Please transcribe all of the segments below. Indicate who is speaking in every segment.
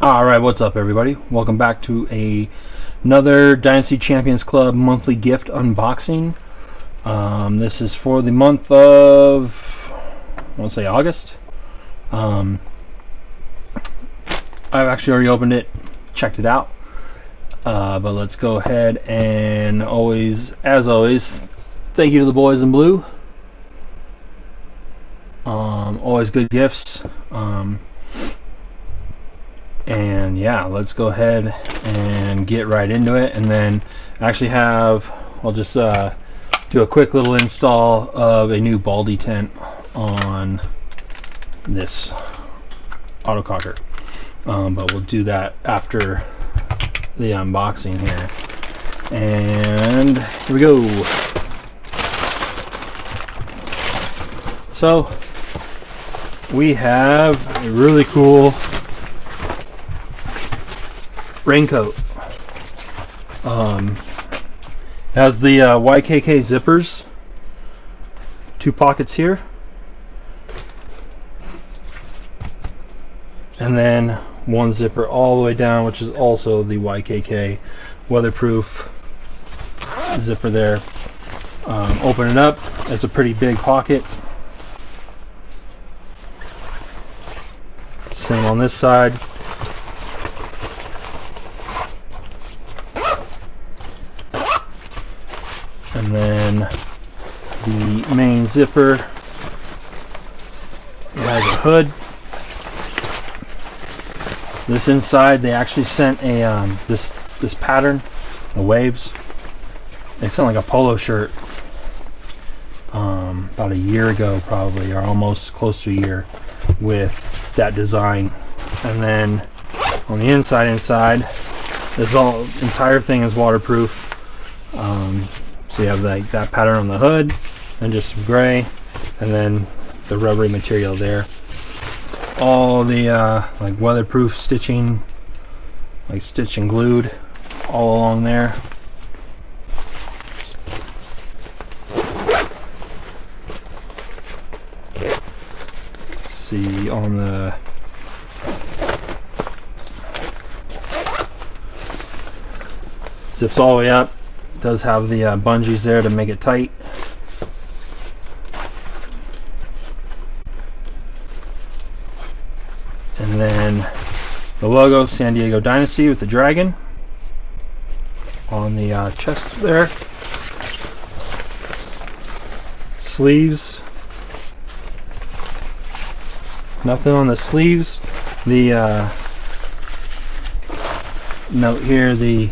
Speaker 1: Alright, what's up everybody? Welcome back to another Dynasty Champions Club monthly gift unboxing. This is for the month of, I want to say August. I've actually already opened it, checked it out. But let's go ahead and as always, thank you to the boys in blue. Always good gifts. And yeah, let's go ahead and get right into it. And then actually I'll just do a quick little install of a new Baldy tent on this autococker. But we'll do that after the unboxing here. And here we go. So we have a really cool raincoat. Has the YKK zippers, 2 pockets here, and then 1 zipper all the way down, which is also the YKK weatherproof zipper there. Open it up, it's a pretty big pocket. Same on this side. And then the main zipper has a hood. This inside, they actually sent a this pattern, the waves. They sent like a polo shirt about a year ago, probably, or almost close to a year, with that design. And then on the inside, this entire thing is waterproof. So you have like that pattern on the hood, and just some gray, and then the rubbery material there. All the like weatherproof stitching, like stitched and glued all along there. Let's see, on the zips all the way up. Does have the bungees there to make it tight. And then the logo, San Diego Dynasty, with the dragon on the chest there. Sleeves. Nothing on the sleeves. The note here, the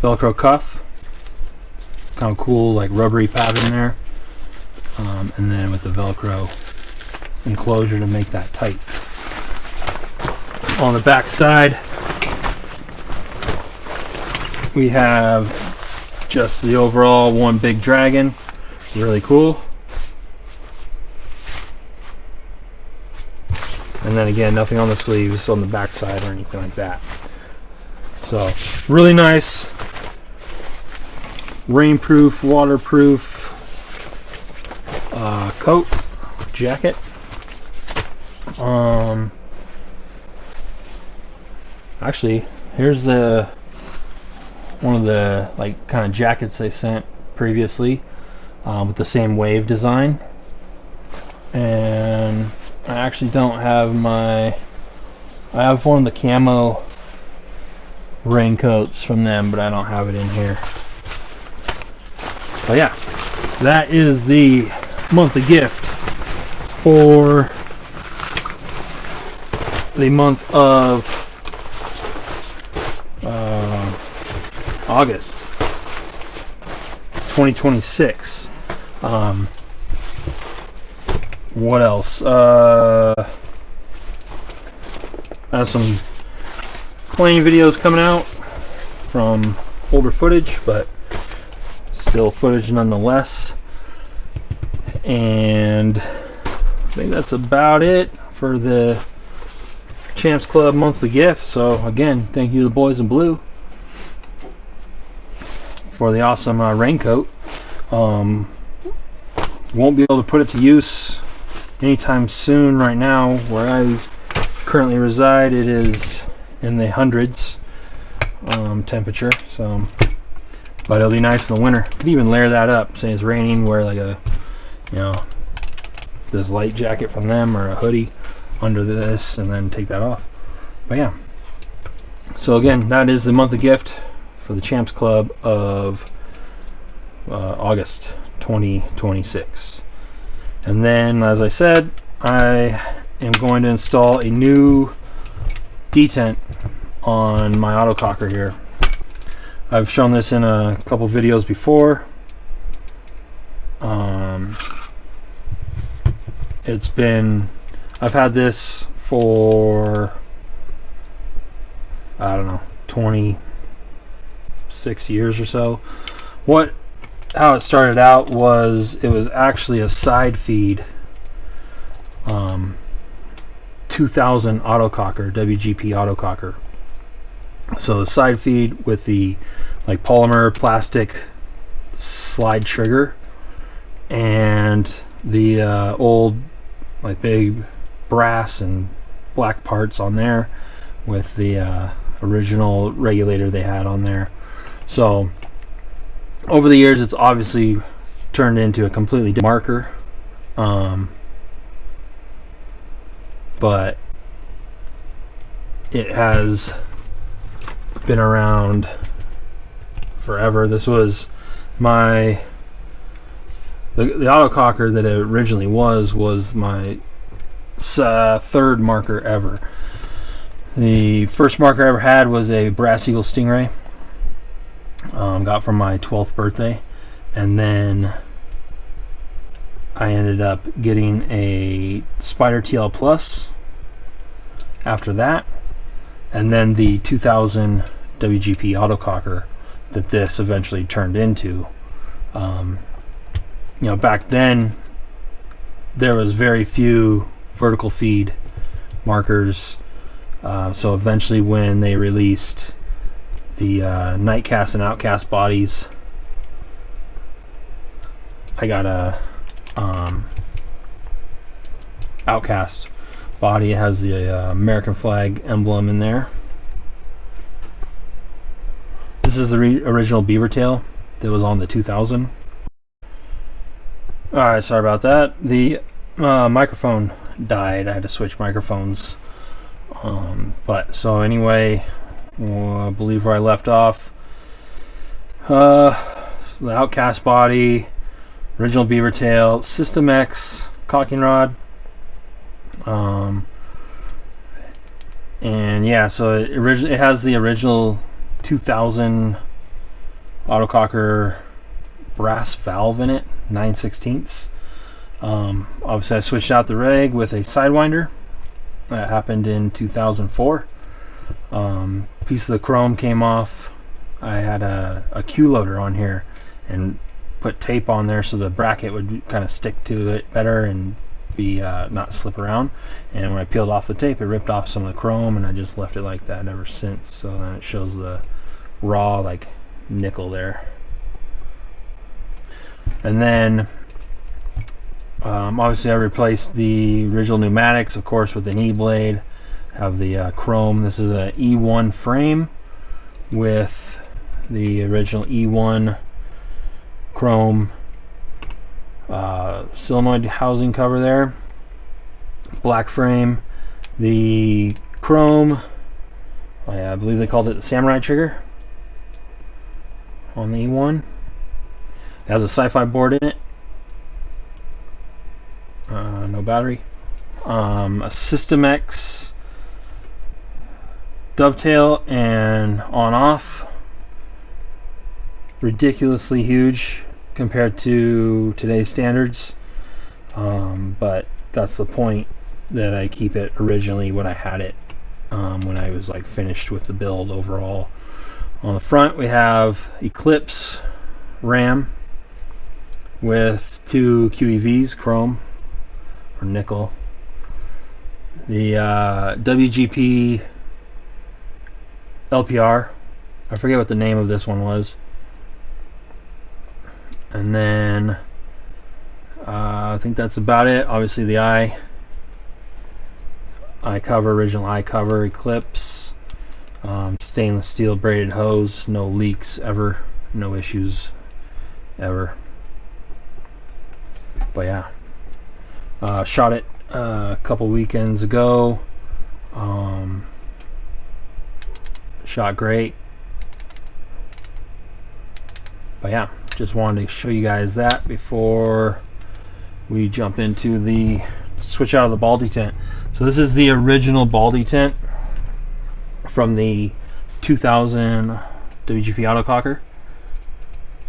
Speaker 1: Velcro cuff, kind of cool, like rubbery pattern there, and then with the Velcro enclosure to make that tight. On the back side, we have just the overall one big dragon, really cool. And then again, nothing on the sleeves, on the back side, or anything like that. So really nice. Rainproof, waterproof coat, jacket. Actually, here's one of the like kind of jackets they sent previously, with the same wave design. And I actually don't have I have one of the camo raincoats from them, but I don't have it in here. But yeah, that is the monthly gift for the month of August 2026. What else? I have some playing videos coming out from older footage, but still footage nonetheless. And I think that's about it for the Champs Club monthly gift. So again, thank you to the boys in blue for the awesome raincoat. Won't be able to put it to use anytime soon right now, where I currently reside, it is in the hundreds temperature. So, but it'll be nice in the winter. Could even layer that up. Say it's raining, wear like a, you know, this light jacket from them or a hoodie under this, and then take that off. But yeah. So again, that is the monthly gift for the Champs Club of August 2026. And then, as I said, I am going to install a new detent on my autococker here. I've shown this in a couple videos before. I've had this for, I don't know, 26 years or so. How it started out was, it was actually a side feed 2000 autococker, WGP autococker. So the side feed with the like polymer plastic slide trigger, and the old like big brass and black parts on there with the original regulator they had on there. So over the years, it's obviously turned into a completely different marker, but it has been around forever. This was the autococker that it originally was my third marker ever. The first marker I ever had was a Brass Eagle Stingray. Got from my 12th birthday, and then I ended up getting a Spider TL Plus after that, and then the 2000 WGP autococker that this eventually turned into. You know, back then there was very few vertical feed markers, so eventually when they released the Nightcast and Outcast bodies, I got a Outcast body. It has the American flag emblem in there. This is the original beaver tail that was on the 2000. Alright, sorry about that. The microphone died. I had to switch microphones. But so anyway, I believe where I left off, the Outcast body, original beaver tail, System X caulking rod, and yeah, so it has the original 2000 autococker brass valve in it, 9/16. Obviously I switched out the reg with a Sidewinder. That happened in 2004. Piece of the chrome came off. I had a Q loader on here and put tape on there so the bracket would kind of stick to it better and be not slip around. And when I peeled off the tape, it ripped off some of the chrome, and I just left it like that ever since. So then it shows the raw like nickel there. And then obviously I replaced the original pneumatics, of course, with an E-blade. Have the chrome. This is a E1 frame with the original E1 chrome solenoid housing cover there. Black frame. The chrome, I believe they called it the samurai trigger on the E1. It has a sci-fi board in it. No battery. A System X dovetail and on-off. Ridiculously huge compared to today's standards, but that's the point that I keep it originally when I had it, when I was like finished with the build overall. On the front we have Eclipse RAM with two QEVs, chrome or nickel. The WGP LPR, I forget what the name of this one was. And then I think that's about it. Obviously the eye original eye cover, Eclipse, stainless steel braided hose, no leaks ever, no issues ever. But yeah, shot it a couple weekends ago. Shot great. But yeah, just wanted to show you guys that before we jump into the switch out of the Baldy tent. So this is the original Baldy tent from the 2000 WGP autococker,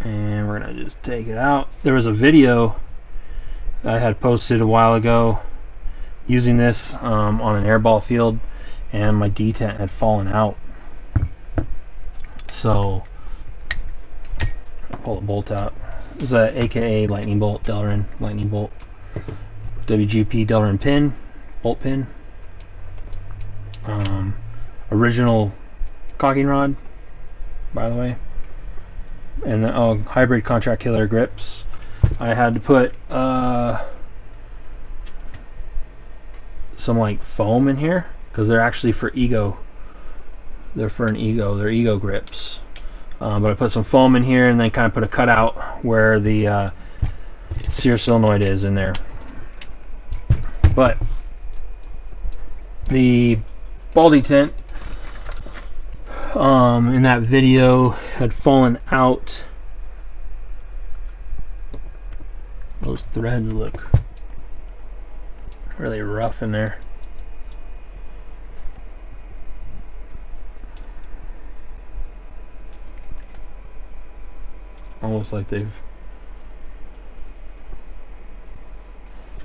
Speaker 1: and we're gonna just take it out. There was a video I had posted a while ago using this on an airball field, and my D-tent had fallen out. So pull the bolt out. This is a AKA lightning bolt, Delrin lightning bolt, WGP Delrin pin, bolt pin. Original caulking rod, by the way, and the hybrid contract killer grips. I had to put some like foam in here because they're actually for Ego. They're for an Ego. They're Ego grips. But I put some foam in here and then kind of put a cutout where the sear solenoid is in there. But the Baldy tent in that video had fallen out. Those threads look really rough in there. Almost like they've,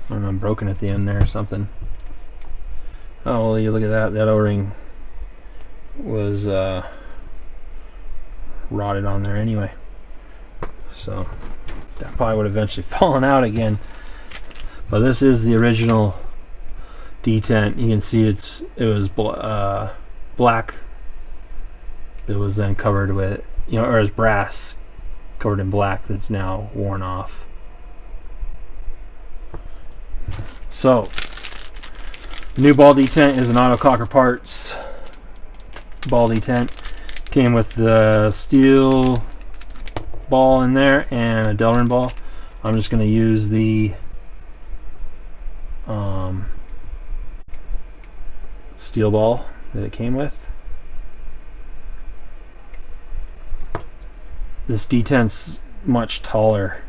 Speaker 1: I don't know, broken at the end there or something. Oh well, you look at that. That O-ring was rotted on there anyway. So that probably would have eventually fallen out again. But this is the original D-tent. You can see it was black. It was then covered with, or as brass covered in black that's now worn off. So new Baldy tent is an autococker parts Baldy tent. Came with the steel ball in there and a Delrin ball. I'm just going to use the steel ball that it came with. This D-tent's much taller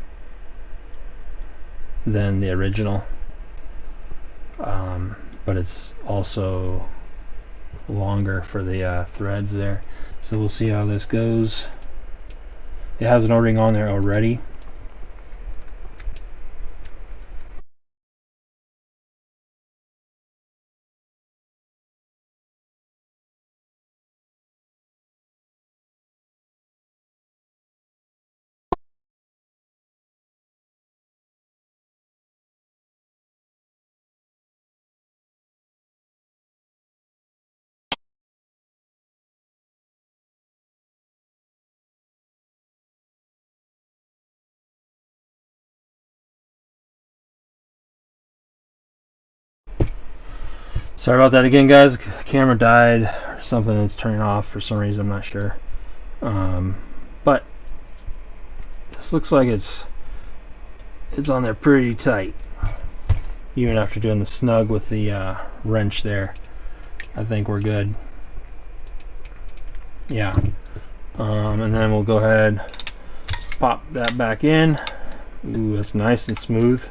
Speaker 1: than the original, but it's also longer for the threads there. So we'll see how this goes. It has an O-ring on there already. Sorry about that again, guys. The camera died or something. It's turning off for some reason. I'm not sure. But this looks like it's on there pretty tight. Even after doing the snug with the wrench there, I think we're good. Yeah. And then we'll go ahead, pop that back in. Ooh, that's nice and smooth.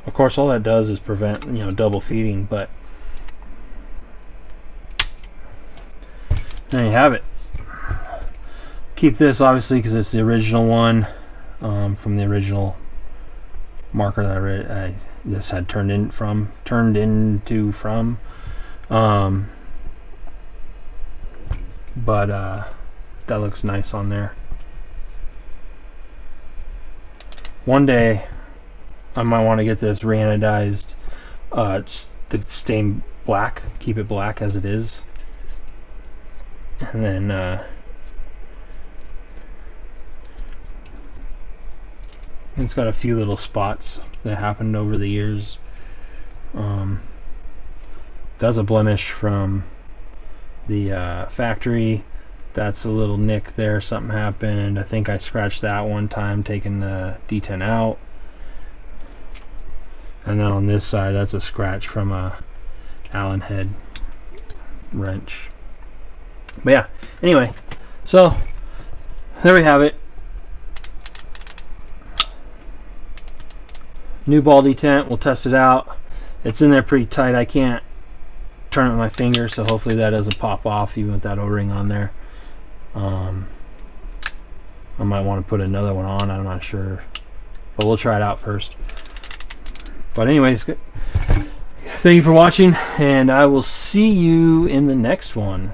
Speaker 1: Of course, all that does is prevent, double feeding, but there you have it. Keep this obviously because it's the original one from the original marker that I just had turned into from. But that looks nice on there. One day I might want to get this re-anodized, just the stain black, keep it black as it is, and then It's got a few little spots that happened over the years. That's a blemish from the factory. That's a little nick there. Something happened. I think I scratched that one time taking the D10 out. And then on this side, that's a scratch from a Allen head wrench. But yeah, anyway, so there we have it. New ball detent. We'll test it out. It's in there pretty tight. I can't turn it with my finger, so hopefully that doesn't pop off even with that O-ring on there. I might want to put another one on, I'm not sure, but we'll try it out first. But anyways, thank you for watching, and I will see you in the next one.